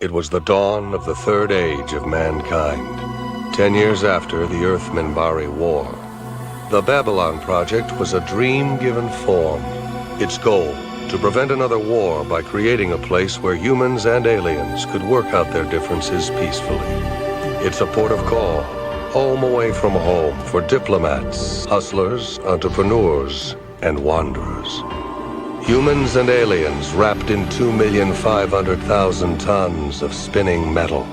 It was the dawn of the third age of mankind, 10 years after the Earth-Minbari War. The Babylon Project was a dream given form. Its goal, to prevent another war by creating a place where humans and aliens could work out their differences peacefully. It's a port of call, home away from home for diplomats, hustlers, entrepreneurs, and wanderers. Humans and aliens wrapped in 2,500,000 tons of spinning metal,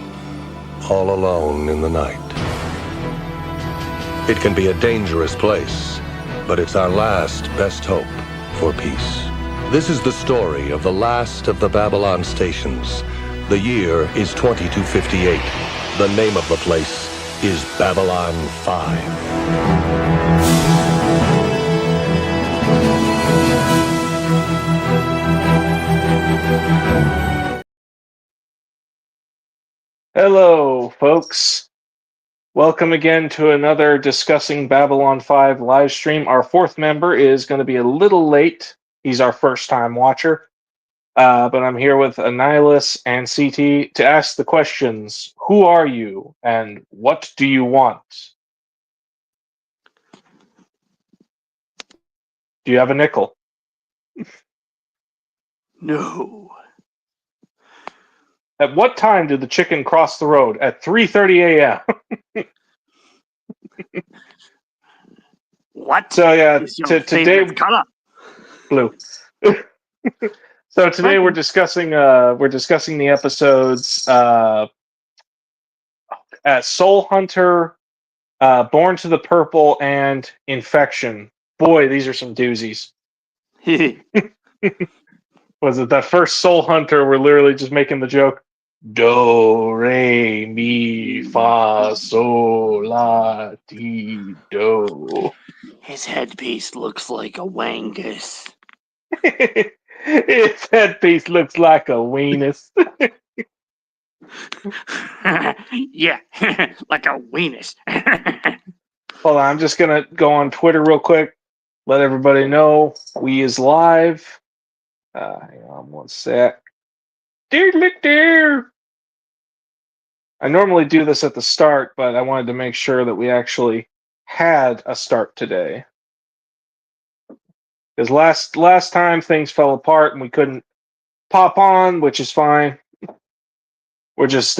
all alone in the night. It can be a dangerous place, but it's our last best hope for peace. This is the story of the last of the Babylon stations. The year is 2258. The name of the place is Babylon 5. Hello, folks. Welcome again to another Discussing Babylon 5 live stream. Our fourth member is going to be a little late. He's our first-time watcher. But I'm here with Annihilus and CT to ask the questions. Who are you, and what do you want? Do you have a nickel? No. At what time did the chicken cross the road? At 3:30 a.m. What? So yeah, Is your today favorite color? blue. So today we're discussing the episodes Soul Hunter, Born to the Purple, and Infection. Boy, these are some doozies. Was it that first Soul Hunter? We're literally just making the joke. Do, re, mi, fa, sol, la, ti, do. His headpiece looks like a wangus. His headpiece looks like a weenus. Yeah, like a weenus. Hold on, I'm just gonna go on Twitter real quick. Let everybody know we is live. Hang on one sec. Dear. I normally do this at the start, but I wanted to make sure that we actually had a start today. Because last time things fell apart and we couldn't pop on, which is fine. We're just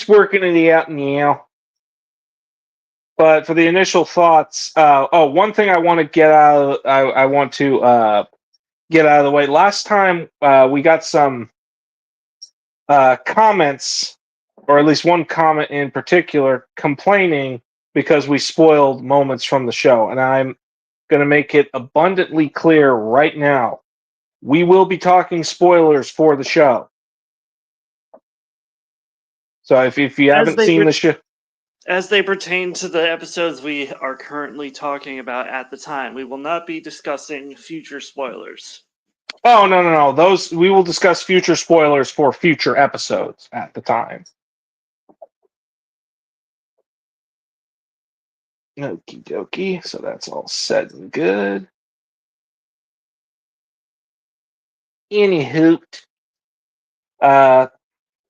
working it out now. But for the initial thoughts, one thing I want to get out of, get out of the way. Last time we got some comments, or at least one comment in particular, complaining because we spoiled moments from the show. And I'm going to make it abundantly clear right now. We will be talking spoilers for the show. So if you haven't seen the show... As they pertain to the episodes we are currently talking about at the time, we will not be discussing future spoilers. Oh, no. Those, we will discuss future spoilers for future episodes at the time. Okie dokie. So that's all said and good. Anywho,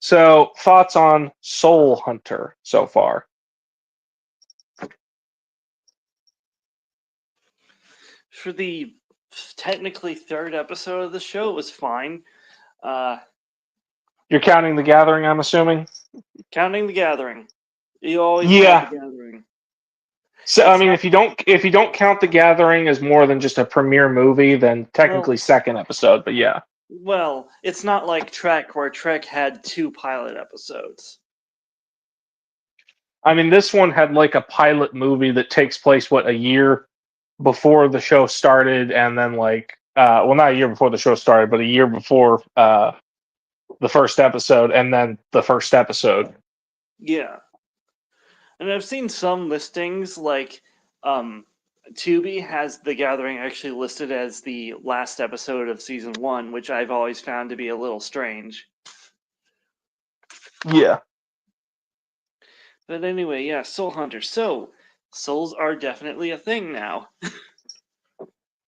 so thoughts on Soul Hunter so far? For the technically third episode of the show, it was fine. You're counting The Gathering, I'm assuming? Counting The Gathering. You always Yeah. count The Gathering. So I mean, if you don't count The Gathering as more than just a premiere movie, then technically second episode. But yeah. Well, it's not like Trek, where Trek had 2 pilot episodes. I mean, this one had like a pilot movie that takes place, a year before the show started, and then not a year before the show started, but a year before the first episode, and then the first episode. Yeah. And I've seen some listings, like, Tubi has The Gathering actually listed as the last episode of Season 1, which I've always found to be a little strange. Yeah. But anyway, yeah, Soul Hunter. So, souls are definitely a thing now.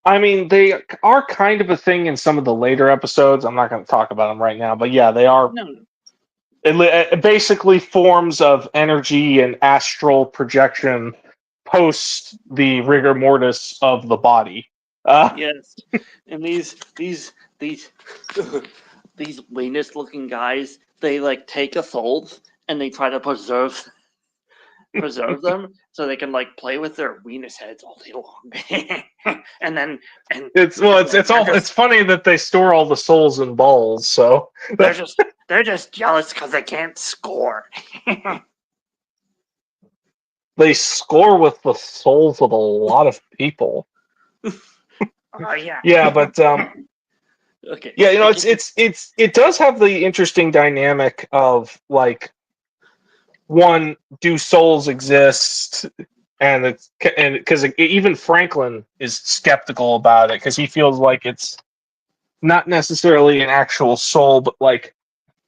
I mean, they are kind of a thing in some of the later episodes. I'm not going to talk about them right now, but yeah, they are Basically forms of energy and astral projection post the rigor mortis of the body. Yes, and these these weenus-looking guys, they like take a souls and they try to preserve them so they can like play with their weenus heads all day long. and then and It's they're funny that they store all the souls in balls. So they're just jealous because they can't score. they score with the souls of a lot of people. Oh yeah. Yeah, but Okay. yeah, it does have the interesting dynamic of like, one, do souls exist? And because even Franklin is skeptical about it because he feels like it's not necessarily an actual soul, but like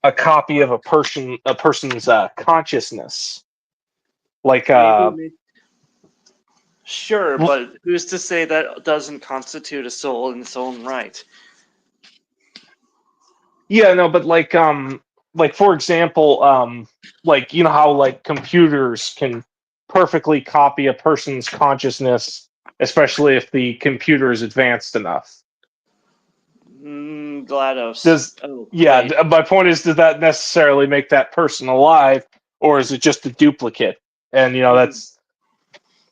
a copy of a person's consciousness. Like Maybe. Sure, but who's to say that doesn't constitute a soul in its own right? yeah, no, but like for example, like you know how like computers can perfectly copy a person's consciousness, especially if the computer is advanced enough. GLaDOS. Does Oh, yeah, wait. my point is, does that necessarily make that person alive, or is it just a duplicate? And that's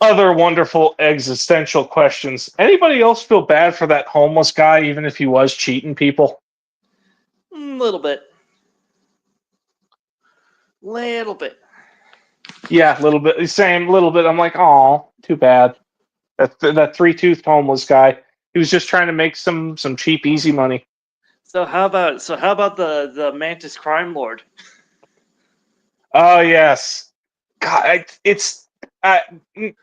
other wonderful existential questions. Anybody else feel bad for that homeless guy, even if he was cheating people? Little bit. Little bit. Yeah, a little bit. Same, little bit. I'm like, oh, too bad. That three-toothed homeless guy. He was just trying to make some cheap, easy money. So how about the Mantis Crime Lord? Oh yes, God, I,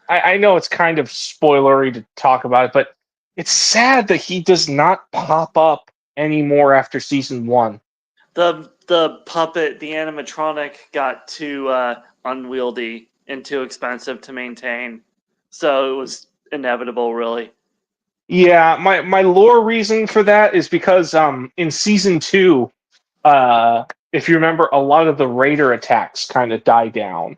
I know it's kind of spoilery to talk about it, but it's sad that he does not pop up anymore after season one. The puppet, the animatronic, got too unwieldy and too expensive to maintain, so it was inevitable, really. Yeah, my lore reason for that is because in season two, if you remember, a lot of the raider attacks kind of die down.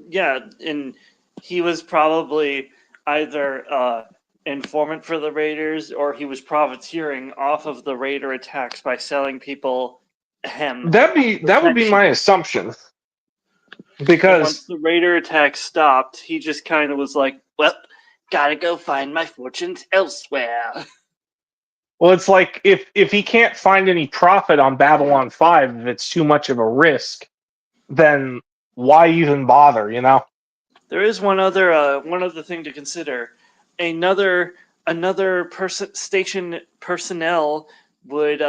Yeah, and he was probably either informant for the Raiders or he was profiteering off of the Raider attacks by selling people him That would be protection. my assumption. And once Because the Raider attacks stopped, he just kind of was like, well, gotta go find my fortunes elsewhere. well, it's like if he can't find any profit on Babylon 5, if it's too much of a risk, then why even bother, you know? There is one other thing to consider. Another station personnel would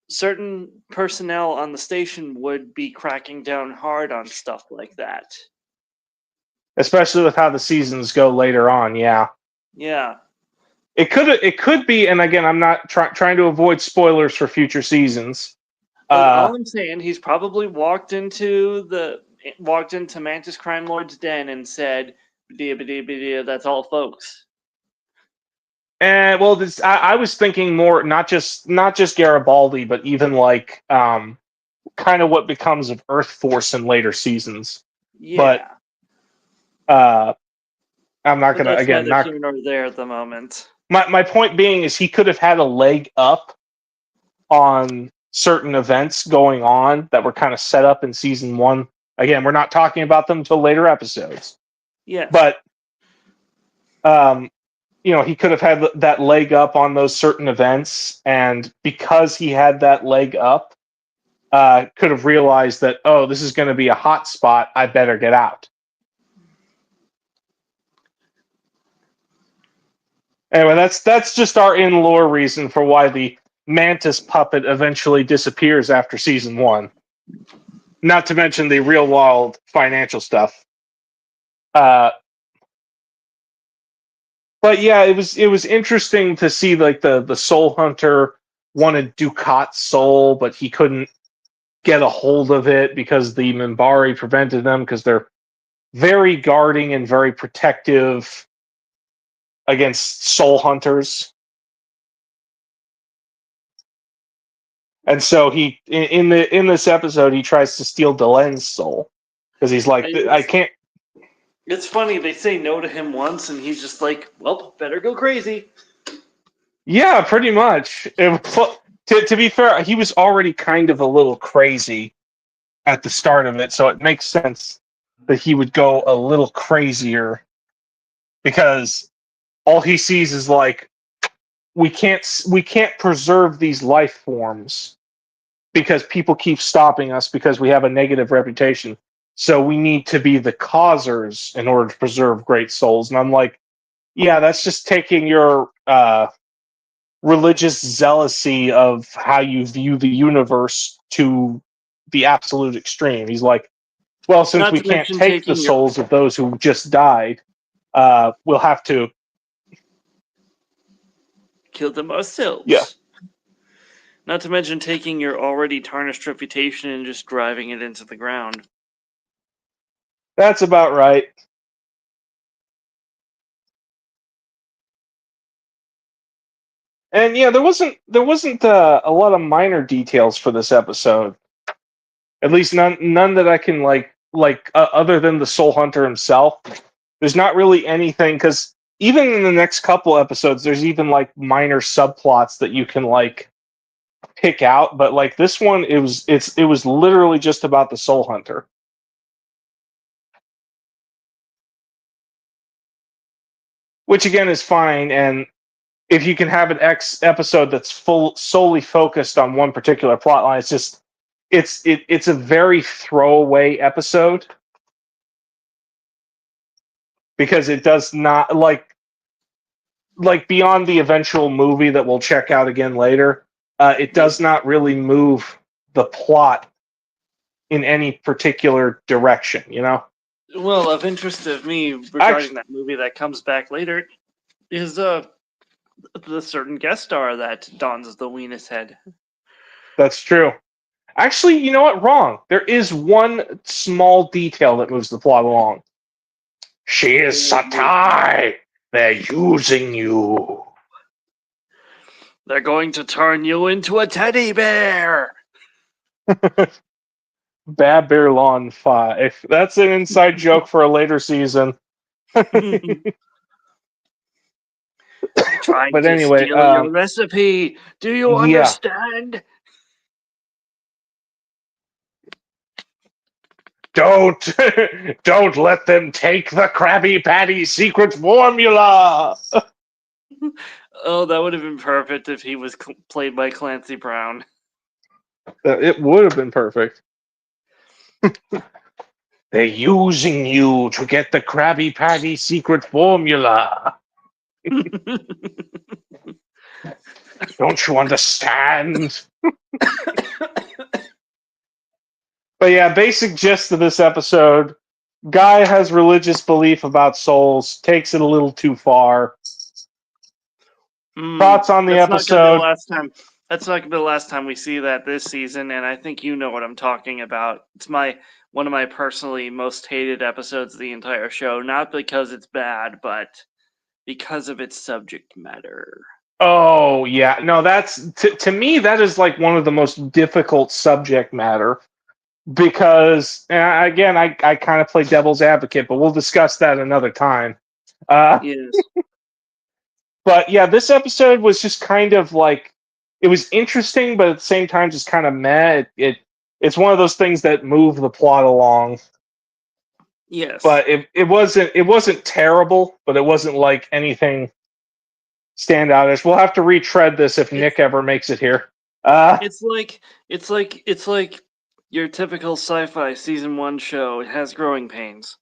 certain personnel on the station would be cracking down hard on stuff like that. Especially with how the seasons go later on, yeah. Yeah. It could be, and again, I'm not trying to avoid spoilers for future seasons. But all I'm saying, he's probably walked into Mantis Crime Lord's den and said, "Badia, that's all, folks." And well, I was thinking more not just Garibaldi, but even like kind of what becomes of Earth Force in later seasons. Yeah. But I'm not But gonna that's again neither not here nor there at the moment. my point being is he could have had a leg up on certain events going on that were kind of set up in season one. Again, we're not talking about them until later episodes, Yes. but he could have had that leg up on those certain events, and because he had that leg up, could have realized that, oh, this is going to be a hot spot. I better get out. Anyway, that's just our in-lore reason for why the Mantis puppet eventually disappears after season one. Not to mention the real-world financial stuff. But yeah, it was interesting to see like the Soul Hunter wanted Ducat's soul, but he couldn't get a hold of it because the Minbari prevented them because they're very guarding and very protective against soul hunters. And so he in this episode he tries to steal Delen's soul because he's like, I can't. It's funny, they say no to him once, and he's just like, well, better go crazy. Yeah, pretty much. To be fair, he was already kind of a little crazy at the start of it, so it makes sense that he would go a little crazier because all he sees is like, we can't preserve these life forms because people keep stopping us because we have a negative reputation. So we need to be the causers in order to preserve great souls. And I'm like, yeah, that's just taking your religious zealousy of how you view the universe to the absolute extreme. He's like, well, since Not we to can't mention take the taking your- souls of those who just died, we'll have to kill them ourselves. Yeah. Not to mention taking your already tarnished reputation and just driving it into the ground. That's about right. And yeah, there wasn't a lot of minor details for this episode. At least none that I can other than the Soul Hunter himself. There's not really anything because even in the next couple episodes, there's even like minor subplots that you can like pick out. But like this one, it was literally just about the Soul Hunter. Which again is fine, and if you can have an X episode that's solely focused on one particular plot line, it's just it's a very throwaway episode because it does not like beyond the eventual movie that we'll check out again later. It does not really move the plot in any particular direction, you know. Well, of interest of me regarding that movie that comes back later is the certain guest star that dons the weenus head. That's true. Actually, you know what? Wrong. There is one small detail that moves the plot along. She is Satai. They're using you. They're going to turn you into a teddy bear. Babylon 5. That's an inside joke for a later season. Trying But to anyway, steal your recipe. Do you understand? Don't let them take the Krabby Patty secret formula. Oh, that would have been perfect if he was played by Clancy Brown. It would have been perfect. They're using you to get the Krabby Patty secret formula. Don't you understand? But yeah, basic gist of this episode. Guy has religious belief about souls, takes it a little too far. Thoughts on the That's episode? That's not gonna be the last time we see that this season, and I think you know what I'm talking about. It's one of my personally most hated episodes of the entire show, not because it's bad, but because of its subject matter. Oh yeah, no, that's to me that is like one of the most difficult subject matter because again, I kind of play devil's advocate, but we'll discuss that another time. Yes. But yeah, this episode was just kind of like it was interesting, but at the same time, just kind of meh. It's one of those things that move the plot along. Yes. But it wasn't terrible, but it wasn't like anything standoutish. We'll have to retread this if Nick ever makes it here. It's like your typical sci-fi season 1 show. It has growing pains.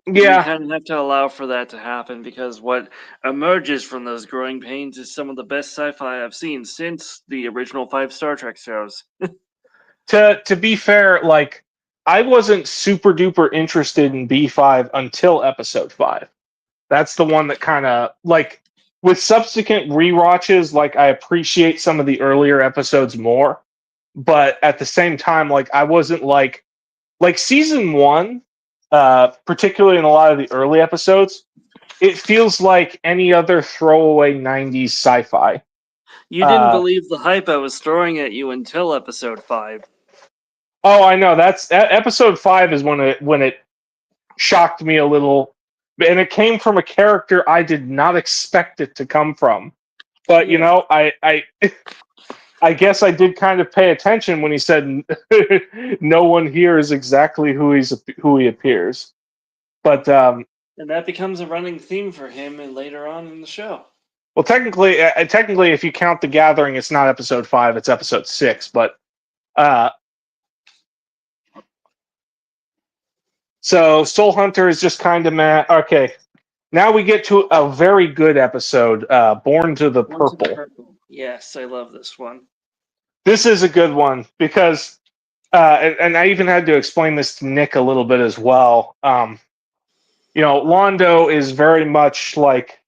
Yeah. You kind of have to allow for that to happen because what emerges from those growing pains is some of the best sci-fi I've seen since the original 5 Star Trek shows. To be fair, like I wasn't super duper interested in B5 until episode 5. That's the one that kind of like with subsequent rewatches, like I appreciate some of the earlier episodes more, but at the same time, like I wasn't like season 1, particularly in a lot of the early episodes, it feels like any other throwaway 90s sci-fi. You didn't believe the hype I was throwing at you until episode 5. Oh, I know. That's episode 5 is when it shocked me a little, and it came from a character I did not expect it to come from. But you Yeah. know, I guess I did kind of pay attention when he said, "No one here is exactly who he appears." But And that becomes a running theme for him and later on in the show. well, technically, if you count the Gathering, it's not episode 5; it's episode 6. But so Soul Hunter is just kind of meh. Okay, now we get to a very good episode, Born to the Born to the Purple. Purple. Yes, I love this one. This is a good one because, and I even had to explain this to Nick a little bit as well. You know, Londo is very much like,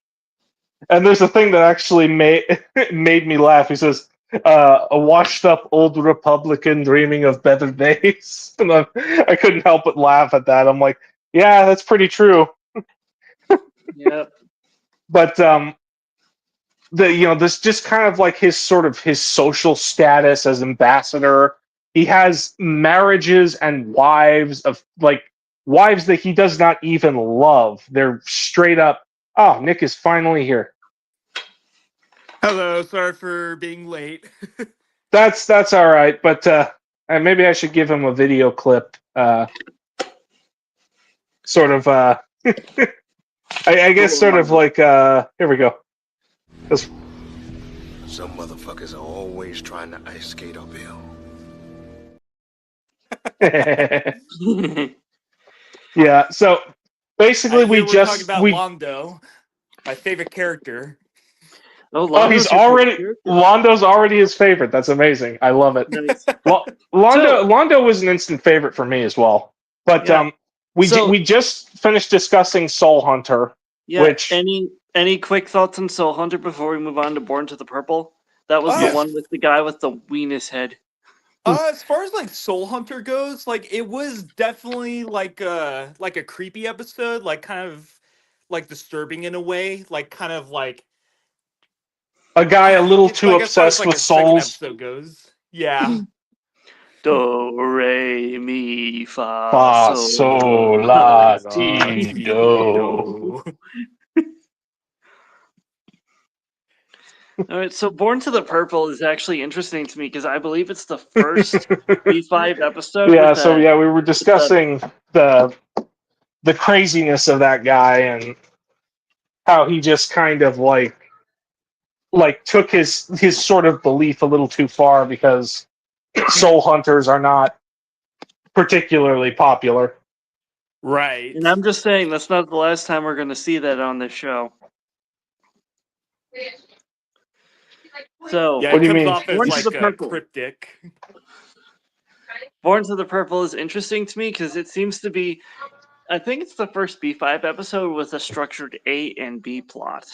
and there's a thing that actually made me laugh. He says, "A washed-up old Republican dreaming of better days," and I couldn't help but laugh at that. I'm like, yeah, that's pretty true. Yep. But this just kind of like his social status as ambassador. He has marriages and wives that he does not even love. They're straight up. Oh, Nick is finally here. Hello, sorry for being late. That's all right, but maybe I should give him a video clip. Sort of. I guess sort of like. Here we go. Some motherfuckers are always trying to ice skate uphill. Yeah. So basically, We're talking about Londo, my favorite character. Oh, Londo's already his favorite. That's amazing. I love it. Nice. Londo was an instant favorite for me as well. But Yeah. we just finished discussing Soul Hunter. Yeah. Which- Any quick thoughts on Soul Hunter before we move on to Born to the Purple? That was the Yes. one with the guy with the weenus head. As far as like Soul Hunter goes, like it was definitely like a creepy episode, like kind of like disturbing in a way, like kind of like a guy a little it's too like as far as, obsessed like, with a second souls. episode goes. Yeah. Do, re, mi, fa, Fa, sol, sol, la, ti, do. All right, so Born to the Purple is actually interesting to me because I believe it's the first B5 episode. Yeah. with So a- yeah, we were discussing the craziness of that guy and how he just kind of like took his sort of belief a little too far because soul hunters are not particularly popular. Right. And I'm just saying that's not the last time we're going to see that on this show. So, Yeah, What do it you comes mean? off as Born to like the Purple. cryptic. Born to the Purple is interesting to me because it seems to be, I think it's the first B5 episode with a structured A and B plot.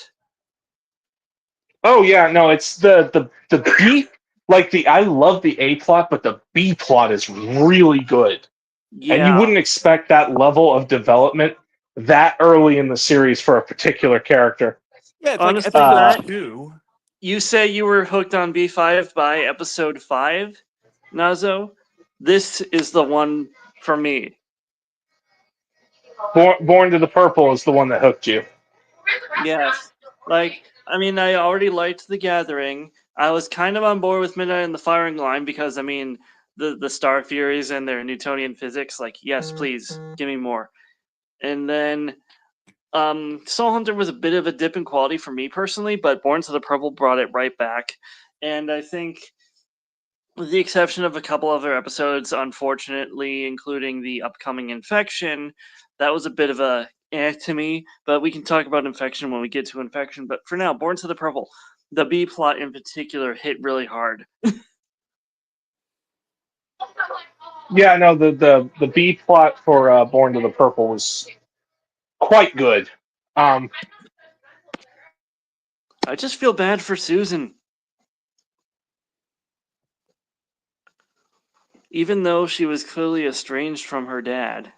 Oh yeah, no, it's the B, like I love the A plot, but the B plot is really good. Yeah. And you wouldn't expect that level of development that early in the series for a particular character. Yeah, it's Honestly, like that- episode 2. You say you were hooked on B5 by episode 5, Nazo? This is the one for me. Born to the Purple is the one that hooked you. Yes. Like, I mean, I already liked The Gathering. I was kind of on board with Midnight in the Firing Line because, I mean, the Star Furies and their Newtonian physics, like, yes, please, give me more. And then Soul Hunter was a bit of a dip in quality for me personally, but Born to the Purple brought it right back. And I think, with the exception of a couple other episodes, unfortunately, including the upcoming Infection, that was a bit of a to me, but we can talk about Infection when we get to Infection. But for now, Born to the Purple, the B plot in particular hit really hard. Yeah, no, the B plot for Born to the Purple was quite good. I just feel bad for Susan. Even though she was clearly estranged from her dad.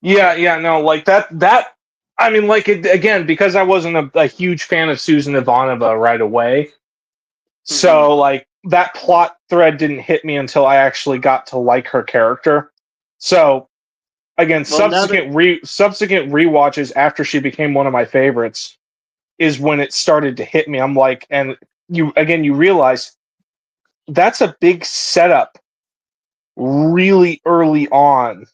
Yeah, no, like that I mean, like again, because I wasn't a huge fan of Susan Ivanova right away. So like that plot thread didn't hit me until I actually got to like her character. So again, Well, now that subsequent rewatches after she became one of my favorites is when it started to hit me. I'm like, and you realize that's a big setup really early on.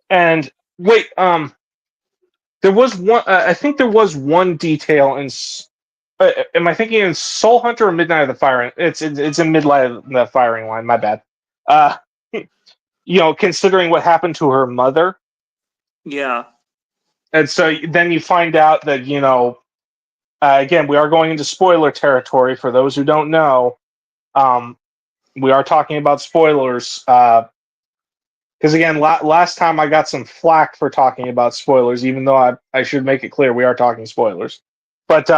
And wait, there was one. I think there was one detail in. Am I thinking in Soul Hunter or Midnight of the Firing? It's in Midnight of the Firing Line. My bad. Uh, considering what happened to her mother, yeah, and so then you find out that again, we are going into spoiler territory for those who don't know. We are talking about spoilers. Because again, last time I got some flack for talking about spoilers, even though I should make it clear we are talking spoilers. But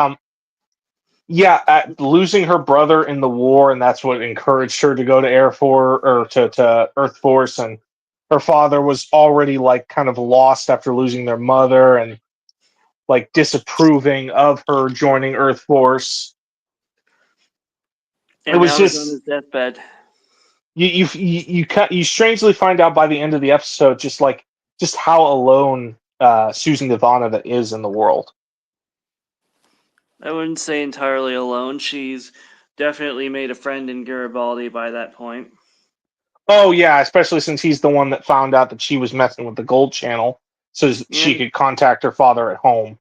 losing her brother in the war, and that's what encouraged her to go to Air Force or to Earth Force, and her father was already like kind of lost after losing their mother and like disapproving of her joining Earth Force. and It was now he's on just his deathbed. you strangely find out by the end of the episode just how alone Susan Ivanova is in the world. I wouldn't say entirely alone. She's definitely made a friend in Garibaldi by that point. Oh yeah, especially since he's the one that found out that she was messing with the Gold Channel, so she And could contact her father at home.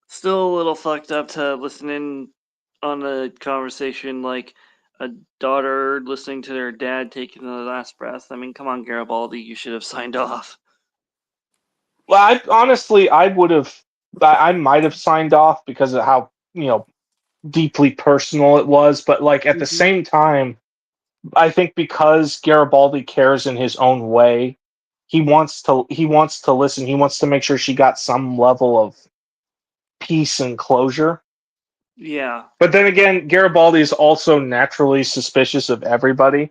still a little fucked up to listen in on a conversation like a daughter listening to their dad taking the last breath. I mean, come on, Garibaldi, you should have signed off. Well, I would have, I might have signed off because of how deeply personal it was, but like at the same time, I think because Garibaldi cares in his own way, he wants to listen. He wants to make sure she got some level of peace and closure. Yeah, But then again, Garibaldi is also naturally suspicious of everybody.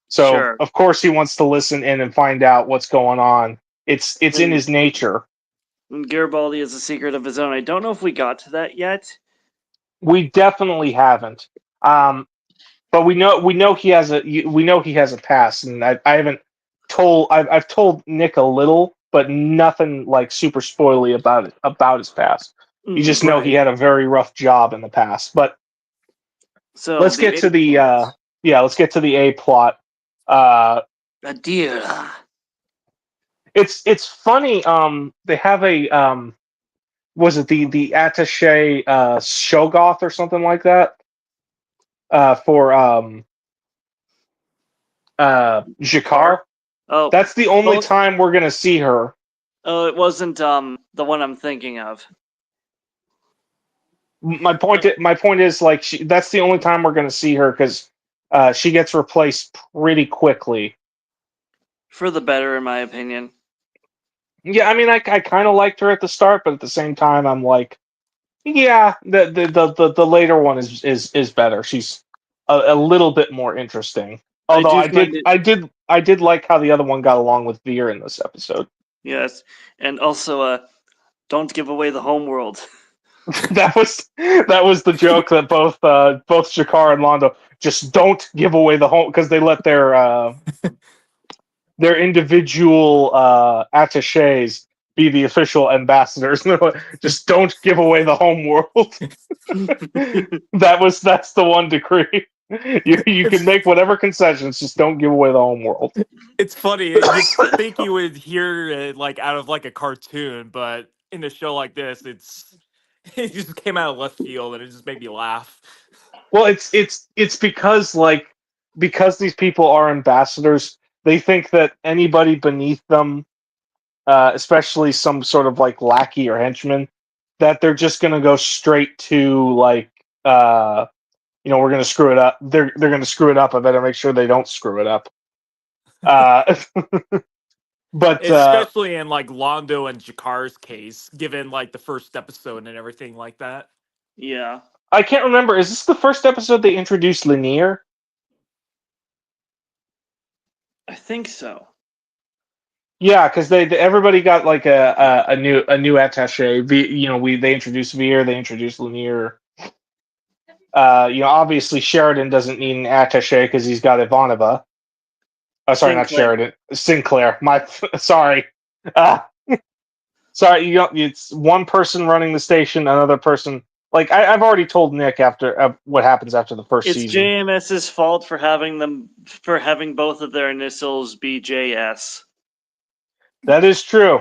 So sure. of course he wants to listen in and find out what's going on. It's in And his nature. Garibaldi is a secret of his own. I don't know if we got to that yet. We definitely haven't. But we know he has a past, and I haven't told I've told Nick a little, but nothing like super spoily about his past. You just know he Right. had a very rough job in the past. But So let's the get to A the plot. A plot. Uh, Adira. it's funny. They have a was it the attaché Shogoth or something like that for Jakar. Oh, That's the only well, time we're gonna see her. oh, it wasn't the one I'm thinking of. My point is like that's the only time we're gonna see her because she gets replaced pretty quickly. For the better, in my opinion. Yeah, I mean, I kind of liked her at the start, but at the same time, I'm like, yeah, the later one is better. She's a little bit more interesting. I Although do find it. I did like how the other one got along with Veer in this episode. Yes, and also, don't give away the homeworld. that was the joke that both Jakar and Londo just don't give away the home because they let their individual attaches be the official ambassadors. Just don't give away the home world. That's the one decree. You can make whatever concessions, just don't give away the home world. It's funny. You'd think you would hear it like out of like a cartoon, but in a show like this, it just came out of left field and it just made me laugh. Well, it's because these people are ambassadors. They think that anybody beneath them, especially some sort of like lackey or henchman, that they're just gonna go straight to like we're gonna screw it up. They're gonna screw it up. I better make sure they don't screw it up. Uh, but Especially in like Londo and Jakar's case, given like the first episode and everything like that. Yeah, I can't remember. Is this the first episode they introduced Lanier? I think so. Yeah, because everybody got like a new attaché. They introduced Veer, they introduced Lanier. Obviously Sheridan doesn't need an attaché because he's got Ivanova. Oh, sorry, not Sinclair. Sheridan. Sinclair. Sorry. Uh, sorry, it's one person running the station, another person. Like I've already told Nick after what happens after the first It's season. JMS's fault for having both of their initials be JS. That is true.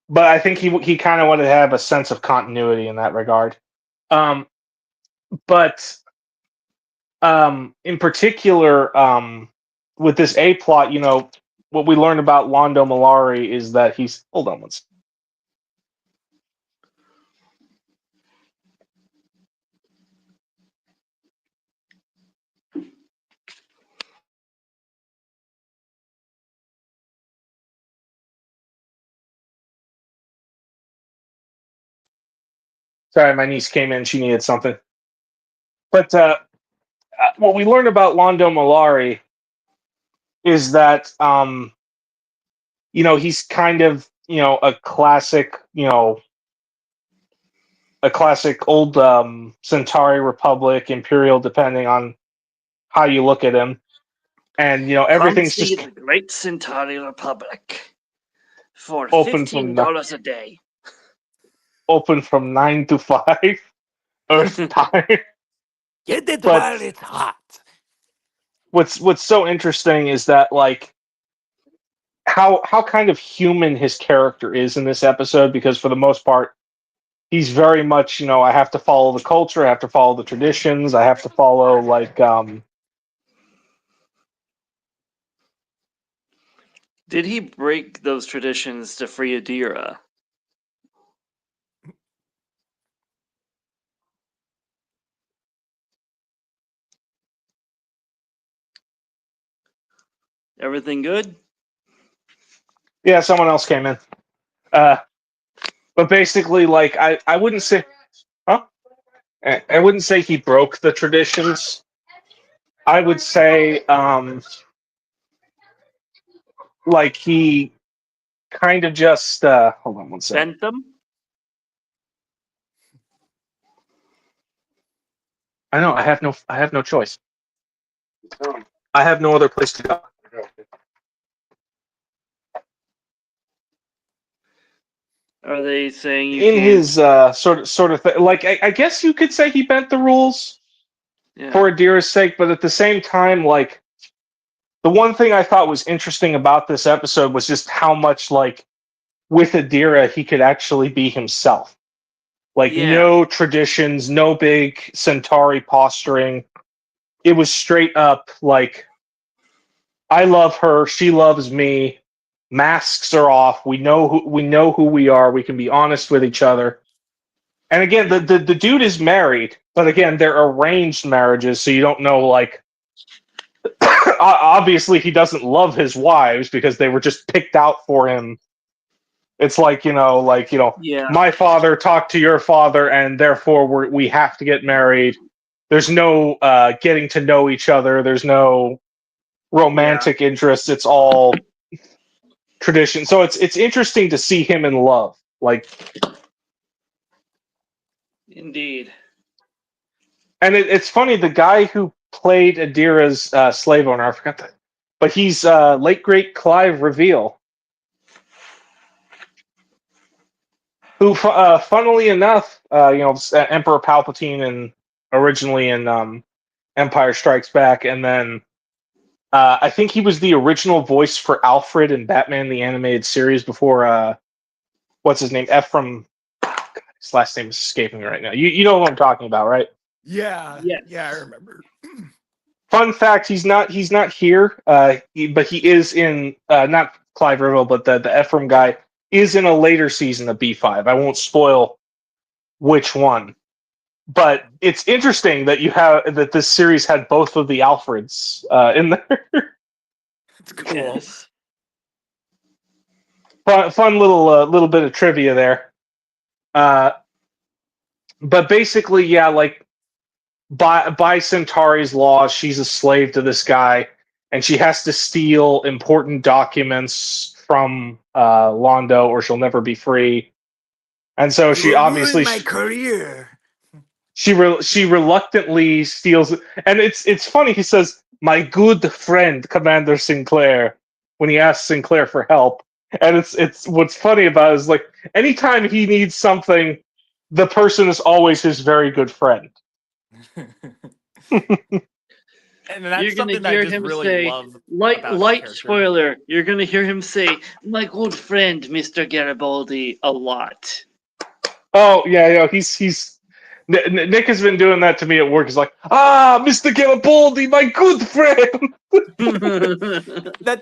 But I think he kind of wanted to have a sense of continuity in that regard. But in particular, with this A plot, what we learned about Londo Mollari is that he's. Hold on one second. Sorry, my niece came in. She needed something. But what we learned about Londo Mollari is that he's kind of a classic old Centauri Republic Imperial, depending on how you look at him, and Come everything's see just the Great Centauri Republic for open from $15 a day. open from 9 to 5 Earth time. Get it But- while it's hot. What's so interesting is that like how kind of human his character is in this episode, because for the most part he's very much I have to follow the culture, I have to follow the traditions, I have to follow like Did he break those traditions to free Adira? Everything good? yeah, someone else came in. But basically, like I wouldn't say, huh? I wouldn't say he broke the traditions. I would say, like he kind of just hold on one second. Bent them? I know I have no choice. I have no other place to go. Are they saying you In can't? his sort of thing, like I guess you could say he bent the rules Yeah. for Adira's sake, but at the same time, like the one thing I thought was interesting about this episode was just how much like with Adira he could actually be himself. Like Yeah. no traditions, no big Centauri posturing. It was straight up like I love her, she loves me. Masks are off. We know who we are. We can be honest with each other. And again, the dude is married, but again, they're arranged marriages, so you don't know like obviously he doesn't love his wives because they were just picked out for him. It's like, Yeah. my father talked to your father and therefore we have to get married. There's no getting to know each other. There's no romantic interests. It's all tradition. So it's interesting to see him in love. Like, Indeed. and it's funny, the guy who played Adira's slave owner, I forgot that, but he's late great Clive Reveal, who, funnily enough, Emperor Palpatine and originally in Empire Strikes Back, and then I think he was the original voice for Alfred in Batman the Animated Series before what's his name? Ephraim. His last name is escaping me right now. You know what I'm talking about, right? Yeah. Yes. Yeah, I remember. Fun fact: he's not here, but he is in not Clive Reveal, but the Ephraim guy is in a later season of B5. I won't spoil which one, but it's interesting that that this series had both of the Alfreds in there. It's cool. Yes. Fun little bit of trivia there. But basically, yeah, like by Centauri's laws, she's a slave to this guy, and she has to steal important documents from Londo, or she'll never be free. And so she obviously career. she reluctantly steals it. And it's funny. He says, "My good friend, Commander Sinclair," when he asks Sinclair for help. And it's what's funny about it is like anytime he needs something, the person is always his very good friend. And that's You're gonna something that I hear just him really say, love light about his character. spoiler. You're gonna hear him say, "My good friend, Mr. Garibaldi," a lot. Oh yeah, he's Nick has been doing that to me at work. He's like, Mr. Garibaldi, my good friend.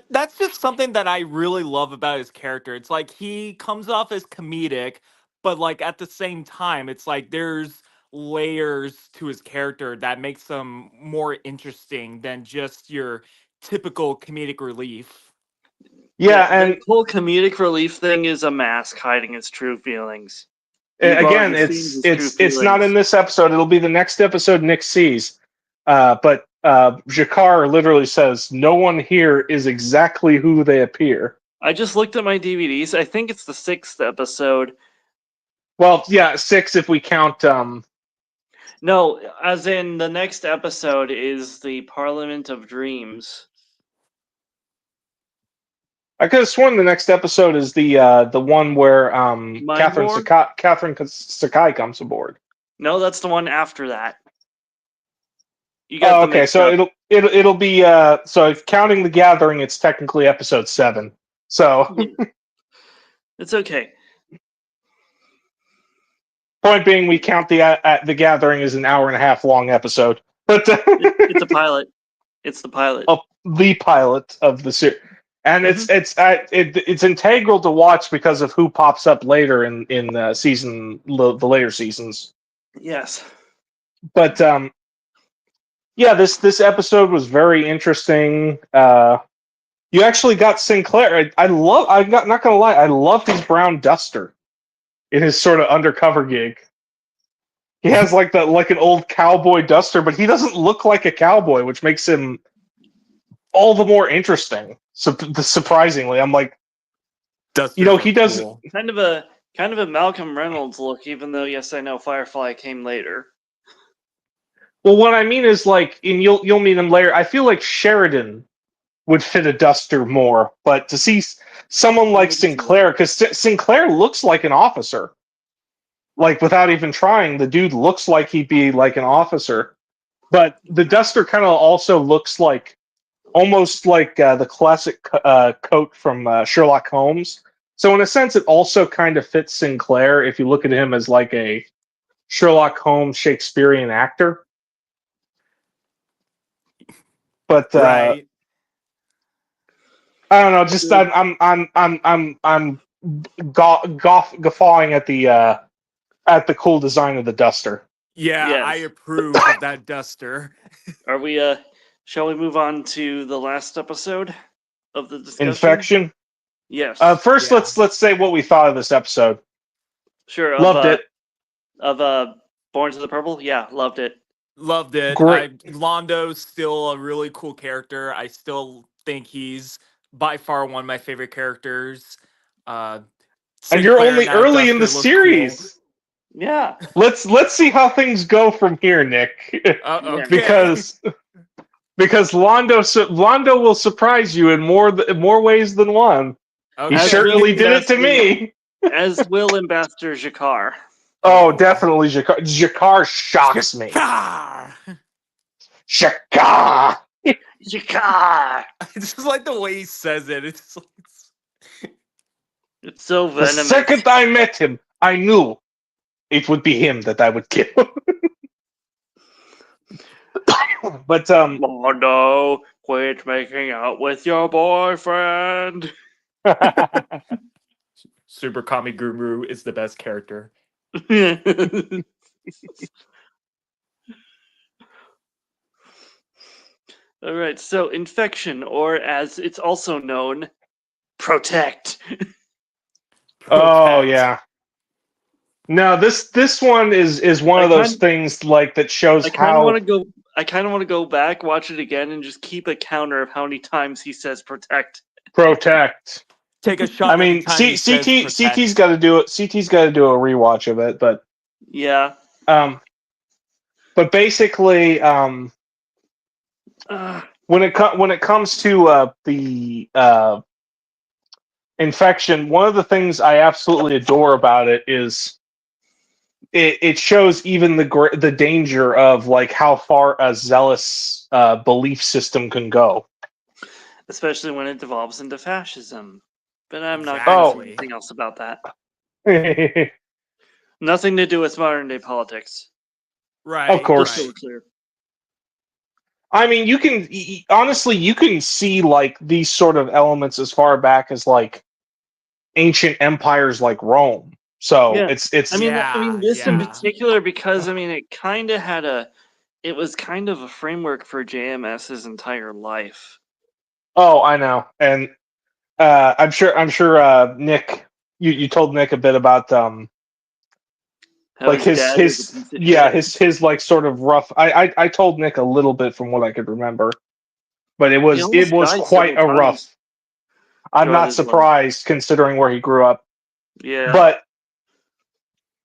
That's just something that I really love about his character. It's like he comes off as comedic, but like at the same time, it's like there's layers to his character that makes him more interesting than just your typical comedic relief. Yeah, the and whole comedic relief thing is a mask hiding its true feelings. again, You've already seen his true it's not feelings. in this episode. It'll be the next episode Nick sees. But Jakar literally says, "No one here is exactly who they appear." I just looked at my DVDs. I think it's the 6th episode. Well, yeah, 6 if we count. No, as in the next episode is the Parliament of Dreams. I could have sworn the next episode is the one where Catherine Mindborg? Sakai comes aboard. No, that's the one after that. You got Oh, them okay. mixed So up. it'll be so if counting the gathering, it's technically episode 7. So It's okay. point being, we count the gathering as an hour and a half long episode, but It's a pilot. It's the pilot. oh, the pilot of the series, and it's integral to watch because of who pops up later in the later seasons. Yes. But yeah, this episode was very interesting. You actually got Sinclair. I'm not gonna lie, I love his brown duster in his sort of undercover gig. He has like an old cowboy duster, but he doesn't look like a cowboy, which makes him all the more interesting. Surprisingly, I'm like, he does. Cool. Kind of a Malcolm Reynolds look, even though yes, I know Firefly came later. Well, what I mean is like, and you'll meet him later. I feel like Sheridan would fit a duster more, but to see someone like Sinclair, because Sinclair looks like an officer. Like without even trying, the dude looks like he'd be like an officer. But the duster kind of also looks like almost like the classic coat from Sherlock Holmes. So in a sense, it also kind of fits Sinclair if you look at him as like a Sherlock Holmes Shakespearean actor. But Right. I don't know. Just I'm guffawing at the cool design of the duster. Yeah, Yes. I approve of that duster. Are we shall we move on to the last episode of the discussion? Infection. Yes. First, Yeah. let's say what we thought of this episode. Sure. Loved it. Of Born to the Purple? Yeah, loved it. Loved it. Great. Londo's still a really cool character. I still think he's by far one of my favorite characters. And you're Sinclair only that early in the duster looks series. Yeah. Let's see how things go from here, Nick. Cool. Okay. because Londo will surprise you in more ways than one. Okay. He As certainly will did it to me. As will Ambassador Jakar. Oh, definitely Jakar. Jakar shocks me. Jakar! Jakar. Jakar! It's just like the way he says it. It's like, It's so The venomous. second I met him, I knew it would be him that I would kill. But Oh no, quit making out with your boyfriend. Super Kami Guru is the best character. All right, so infection, or as it's also known, protect. oh Protect. yeah. No, this one is one of I those kind- things like that shows I kind of how want to go. I kind of want to go back, watch it again, and just keep a counter of how many times he says protect. Protect. Take a shot. I mean, every time he says protect. CT's got to do it. CT's got to do a rewatch of it, but Yeah. but basically, when it comes to the infection, one of the things I absolutely adore about it is it shows even the danger of like how far a zealous belief system can go. Especially when it devolves into fascism. But I'm not going to say Exactly. anything else about that. Of Nothing to do with modern day politics. Right. course. Just so we're clear. I mean, you can honestly you can see like these sort of elements as far back as like ancient empires like Rome. So Yeah. it's I mean, this in Yeah. particular because it kind of had it was kind of a framework for JMS's entire life. oh, I know, and I'm sure Nick, you told Nick a bit about How like his dad was a piece of shit. his like sort of rough. I told Nick a little bit from what I could remember, but it He was almost died quite several a rough. times I'm throughout not his life. surprised considering where he grew up, Yeah. but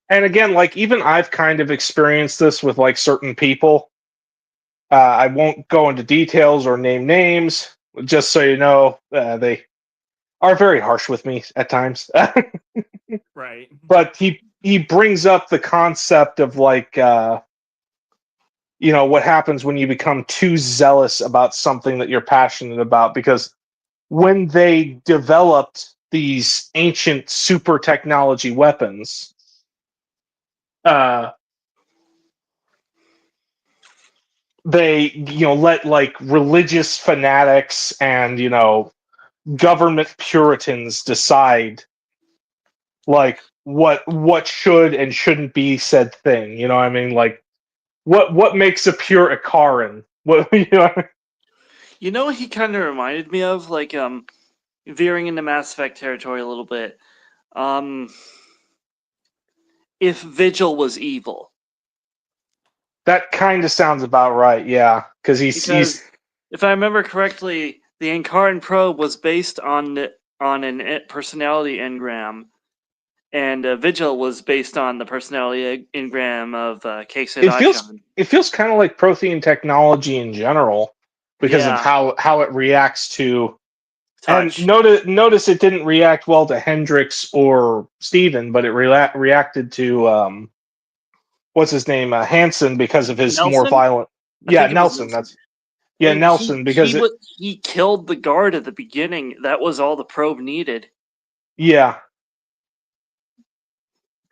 and again, like even I've kind of experienced this with like certain people. I won't go into details or name names, just so you know, they are very harsh with me at times. Right. But he brings up the concept of like what happens when you become too zealous about something that you're passionate about, because when they developed these ancient super technology weapons, they let like religious fanatics and government puritans decide like what should and shouldn't be said thing. You know what I mean? Like what makes a pure Ikaran? What You know what he kind of reminded me of? Like, veering into Mass Effect territory a little bit. If Vigil was evil. That kind of sounds about right, yeah. Because Because if I remember correctly, the Ankaran probe was based on an personality engram, and Vigil was based on the personality engram of Kased Aishan. it feels kind of like Prothean technology in general because of Yeah. how it reacts to. Touch. And notice it didn't react well to Hendrix or Steven, but it reacted to what's his name, Hansen, because of his more Nelson? violent. I Yeah, think it was Nelson. Nelson. That's yeah, And Nelson. Because he killed the guard at the beginning. That was all the probe needed. yeah,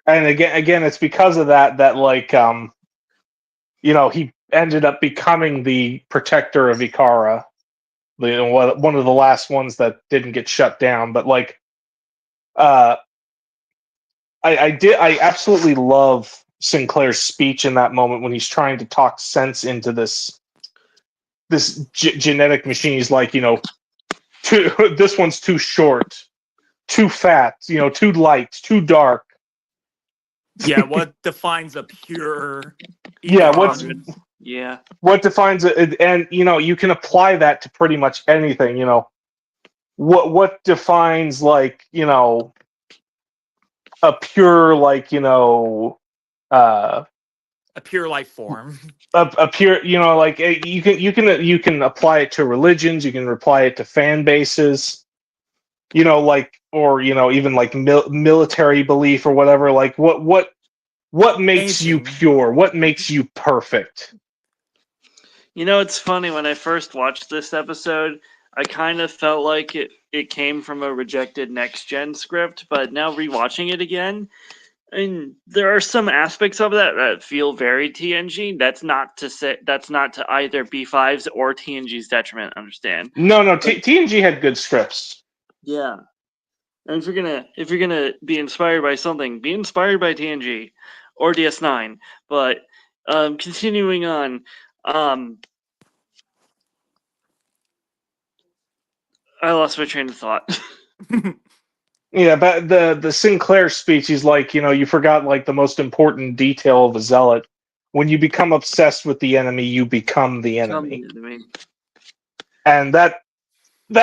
and again, it's because of that like he ended up becoming the protector of Ikara, one of the last ones that didn't get shut down. But like, I absolutely love Sinclair's speech in that moment when he's trying to talk sense into this genetic machine. He's like, this one's too short, too fat, too light, too dark. Yeah. What defines a pure? Yeah, Ikaran? Yeah. what defines it, and you can apply that to pretty much anything. What defines like a pure like A pure life form. a pure like you can apply it to religions, you can apply it to fan bases, like, or even like military belief or whatever. Like what makes you Anything. pure, what makes you perfect? It's funny, when I first watched this episode, I kind of felt like it came from a rejected next gen script, but now rewatching it again, there are some aspects of that feel very TNG. That's not to either B5's or TNG's detriment, understand. No, TNG had good scripts. Yeah. And if you're gonna be inspired by something, be inspired by TNG or DS9. But continuing on, I lost my train of thought. Yeah, but the Sinclair speech, he's like, you forgot like the most important detail of a zealot. when you become obsessed with the enemy, you become the Come enemy. to me. And that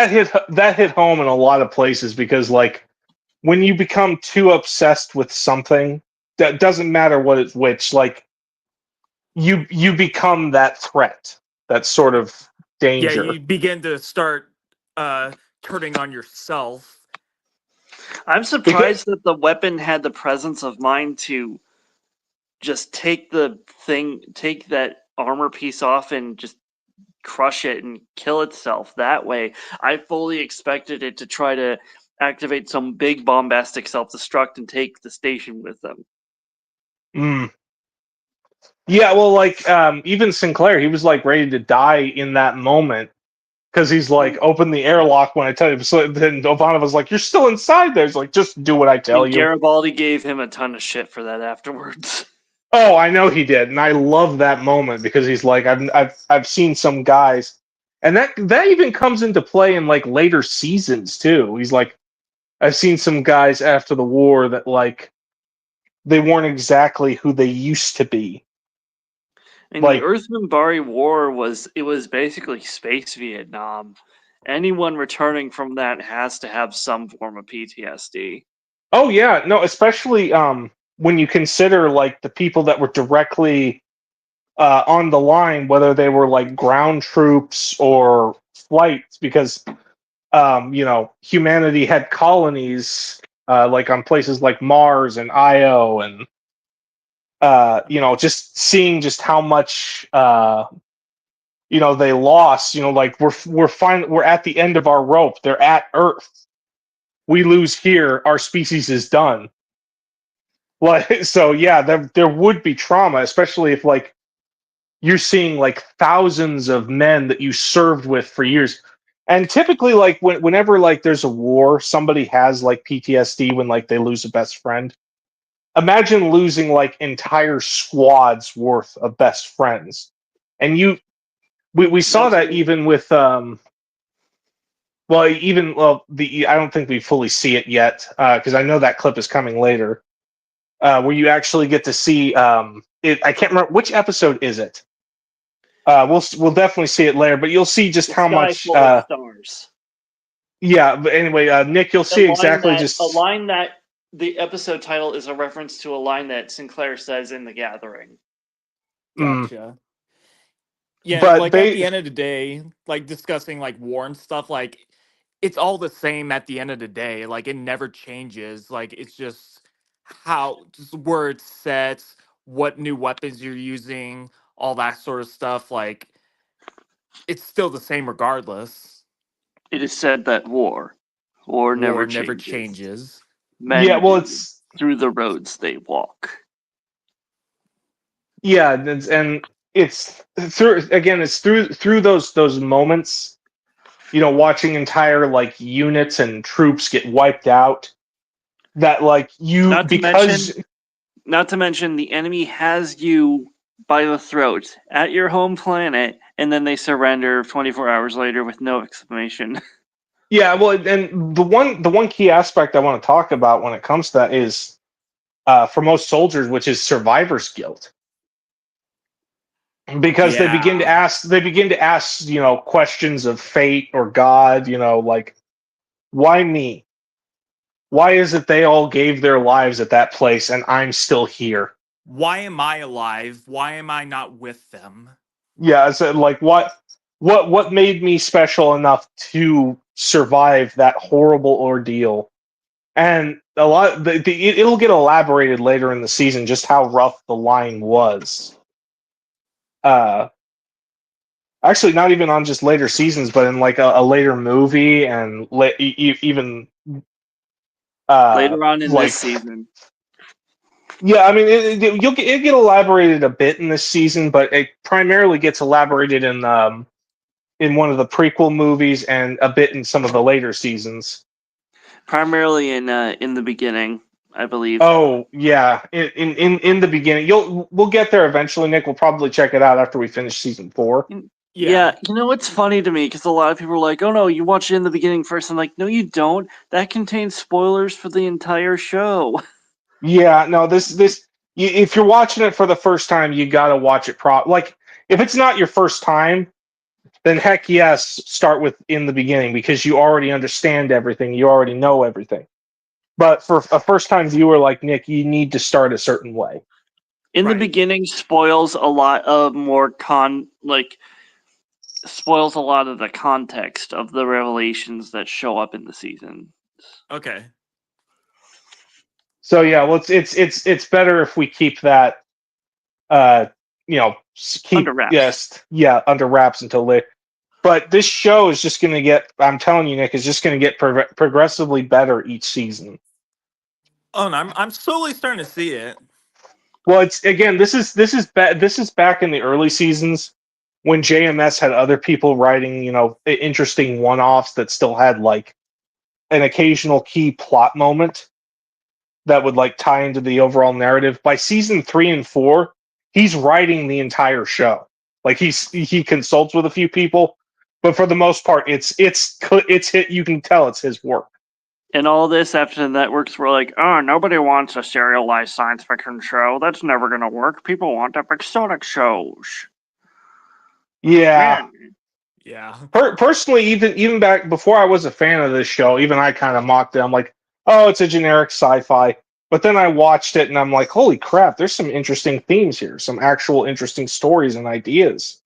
hit home in a lot of places because like when you become too obsessed with something, that doesn't matter what it's which, like you become that threat, that sort of Yeah, danger. you begin to start turning on yourself. I'm surprised that the weapon had the presence of mind to just take that armor piece off and just crush it and kill itself that way. I fully expected it to try to activate some big bombastic self-destruct and take the station with them. Mm. Yeah, well, like even Sinclair, he was like ready to die in that moment because he's like, "Open the airlock when I tell you." So then Ivanov was like, "You're still inside there." It's like, "Just do what I tell And you." Garibaldi gave him a ton of shit for that afterwards. Oh, I know he did, and I love that moment because he's like, I've seen some guys, and that even comes into play in like later seasons too. He's like, I've seen some guys after the war that like they weren't exactly who they used to be. And the Like, Earth-Minbari War was basically space Vietnam. Anyone returning from that has to have some form of PTSD. oh yeah, no, especially when you consider like the people that were directly on the line, whether they were like ground troops or flights, because humanity had colonies like on places like Mars and Io, and just seeing just how much they lost. Like we're at the end of our rope. They're at Earth. We lose here, our species is done. Like, so yeah, there would be trauma, especially if like you're seeing like thousands of men that you served with for years. And typically, like whenever like there's a war, somebody has like PTSD when like they lose a best friend. Imagine losing like entire squads worth of best friends, and we saw that even with I don't think we fully see it yet because I know that clip is coming later, where you actually get to see it. I can't remember which episode is it. We'll definitely see it later, but you'll see just how Sky much. full of stars. Yeah, but anyway, Nick, you'll see exactly A line that the episode title is a reference to a line that Sinclair says in The Gathering. Gotcha. Yeah, But like at the end of the day, like discussing like war and stuff, like it's all the same at the end of the day. Like it never changes. Like it's just just where it's set, what new weapons you're using, all that sort of stuff. Like it's still the same regardless. It is said that war War never never changes. changes. Men yeah, well, do it's through the roads they walk. yeah, and it's through those moments, watching entire like units and troops get wiped out. That like Not to mention the enemy has you by the throat at your home planet, and then they surrender 24 hours later with no explanation. Yeah, well, and the one key aspect I want to talk about when it comes to that is for most soldiers, which is survivor's guilt, because they begin to Yeah. ask questions of fate or God, like why me? Why is it they all gave their lives at that place and I'm still here? Why am I alive? Why am I not with them? Yeah, so like what made me special enough to survive that horrible ordeal? And a lot, it'll get elaborated later in the season just how rough the line was. Uh, Actually, not even on just later seasons, but in like a later movie and even Later on in like this season. yeah, I mean it get elaborated a bit in this season, but it primarily gets elaborated in one of the prequel movies and a bit in some of the later seasons. Primarily in the beginning, I believe. Oh yeah, in the beginning, we'll get there eventually. Nick, we'll probably check it out after we finish season 4. Yeah, you know what's funny to me because a lot of people are like, "Oh no, you watch it in the beginning first." I'm like, "No, you don't. That contains spoilers for the entire show." Yeah, no, this if you're watching it for the first time, you got to watch it like if it's not your first time, then heck yes, start with in the beginning because you already understand everything, you already know everything. But for a first time viewer like Nick, you need to start a certain way. In the Right. beginning, spoils a lot of spoils a lot of the context of the revelations that show up in the season. Okay. So yeah, well, it's better if we keep that, uh, keep Under wraps. under wraps until later. But this show is just going to get. I'm telling you, Nick, is just going to get progressively better each season. Oh, and I'm slowly starting to see it. Well, it's again. This is back in the early seasons when JMS had other people writing, interesting one-offs that still had like an occasional key plot moment that would like tie into the overall narrative. By season 3 and 4, he's writing the entire show. Like he consults with a few people, but for the most part, it's hit. You can tell it's his work. And all this after the networks were like, oh, nobody wants a serialized science fiction show. That's never going to work. People want episodic shows. Yeah. Man. Yeah. Personally, even back before I was a fan of this show, even I kind of mocked it. I'm like, oh, it's a generic sci-fi. But then I watched it and I'm like, holy crap, there's some interesting themes here, some actual interesting stories and ideas.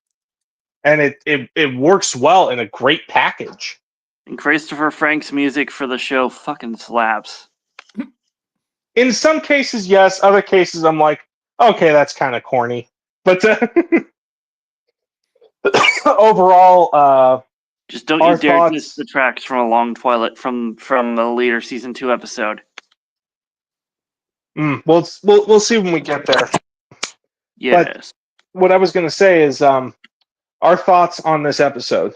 And it works well in a great package. And Christopher Frank's music for the show fucking slaps. In some cases, yes. Other cases, I'm like, okay, that's kind of corny. But overall, Just don't our you dare thoughts- diss the tracks from A Long Twilight from the later season 2 episode. we'll see when we get there. Yes. What I was going to say is our thoughts on this episode.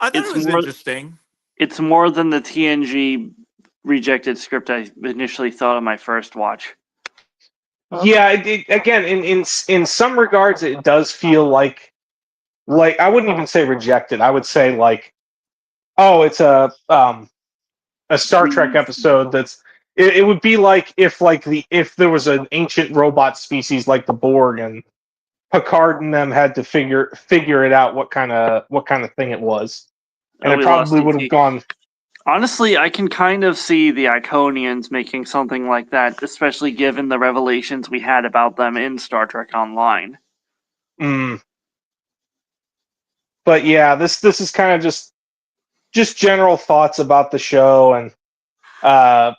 I thought It's it was more- interesting. It's more than the TNG rejected script I initially thought on my first watch. Yeah, again, in some regards, it does feel like I wouldn't even say rejected. I would say like, oh, it's a Star Trek episode. It would be like if there was an ancient robot species like the Borg and Picard and them had to figure it out what kind of thing it was, and Oh, it we lost probably would ET. have gone. Honestly, I can kind of see the Iconians making something like that, especially given the revelations we had about them in Star Trek Online. But yeah, this is kind of just general thoughts about the show, and God,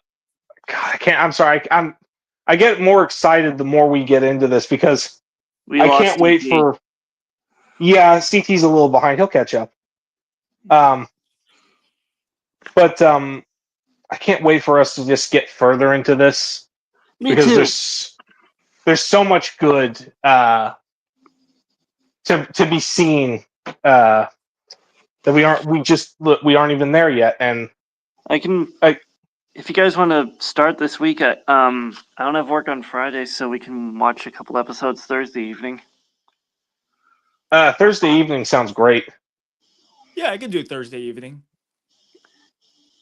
I can't. I'm sorry. I get more excited the more we get into this because We I lost can't wait ET. for. Yeah, CT's a little behind. He'll catch up. But I can't wait for us to just get further into this Me because too. there's so much good to be seen that we aren't even there yet. And if you guys want to start this week, I don't have work on Friday, so we can watch a couple episodes Thursday evening. Thursday evening sounds great. Yeah, I could do Thursday evening.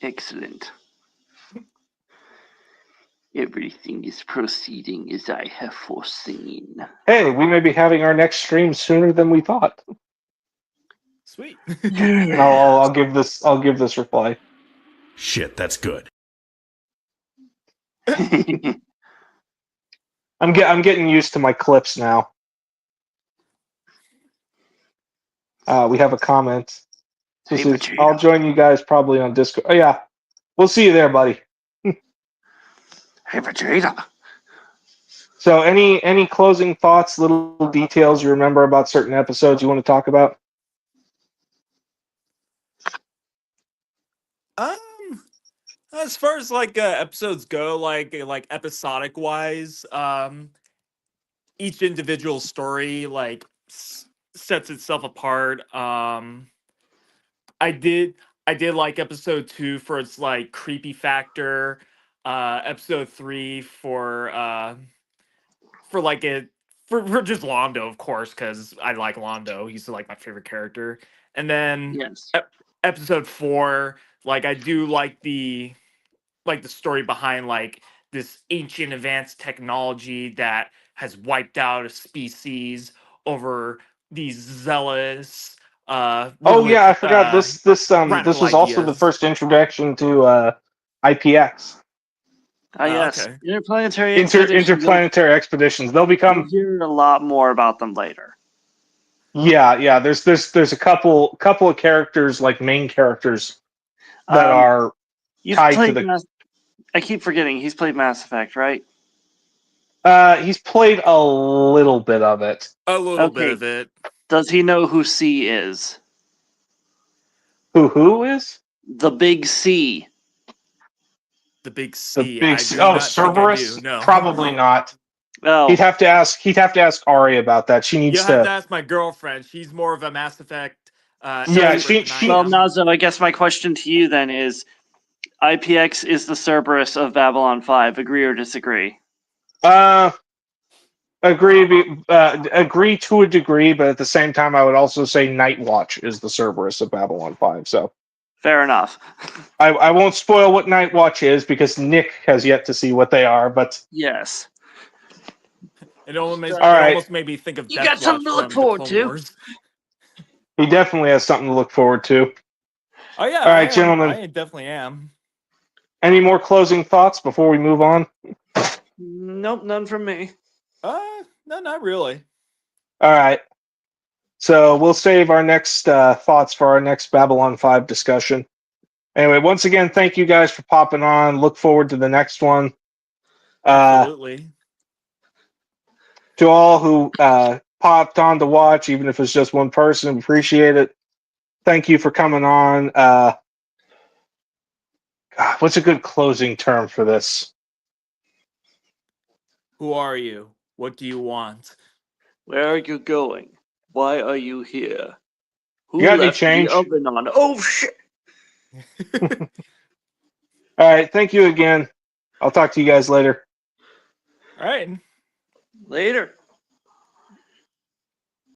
Excellent. Everything is proceeding as I have foreseen. Hey, we may be having our next stream sooner than we thought. Sweet. And I'll give this reply. Shit, that's good. I'm getting used to my clips now. We have a comment. This Hey, is, Vegeta. I'll join you guys probably on Discord. Oh yeah, we'll see you there, buddy. Hey, Vegeta. So, any closing thoughts, little details you remember about certain episodes you want to talk about? As far as like episodes go, like episodic wise, each individual story like sets itself apart. I did like episode 2 for its like creepy factor. Episode 3 for like it for just Londo, of course, because I like Londo. He's like my favorite character. And then Yes. episode 4, like I do like the like the story behind like this ancient advanced technology that has wiped out a species over these zealous Oh yeah, I religious forgot this radical was also the ideas. first introduction to IPX. Ah, yes. Okay. Interplanetary expeditions. Interplanetary expeditions. They'll You'll become hear a lot more about them later. yeah. There's a couple of characters like main characters that Um, are you've tied to played the. I keep forgetting he's played Mass Effect, right? He's played a little bit of it. A little bit Okay. of it. Does he know who C is? Who is The Big C. The big the C. big? I do not think I do. Cerberus? No. Probably not. Oh, He'd have to ask. He'd have to ask Ari about that. She needs You'll have to to. ask my girlfriend. She's more of a Mass Effect Yeah, expert than I well, am. Nazo, I guess my question to you then is IPX is the Cerberus of Babylon 5. Agree or disagree? Agree to a degree, but at the same time, I would also say Night Watch is the Cerberus of Babylon 5. So Fair enough. I won't spoil what Night Watch is because Nick has yet to see what they are. But Yes. It almost, All right. made me think of You Death got something Watch to look from the forward Clone to. Wars. he definitely has something to look forward to. Oh yeah, All right, I gentlemen. I definitely am. Any more closing thoughts before we move on? Nope, none from me. No, not really. All right. So we'll save our next thoughts for our next Babylon 5 discussion. Anyway, once again, thank you guys for popping on. Look forward to the next one. Absolutely. To all who popped on to watch, even if it's just one person, appreciate it. Thank you for coming on. What's a good closing term for this? Who are you? What do you want? Where are you going? Why are you here? Who You got any left change? the oven on? Oh shit! All right. Thank you again. I'll talk to you guys later. All right. Later.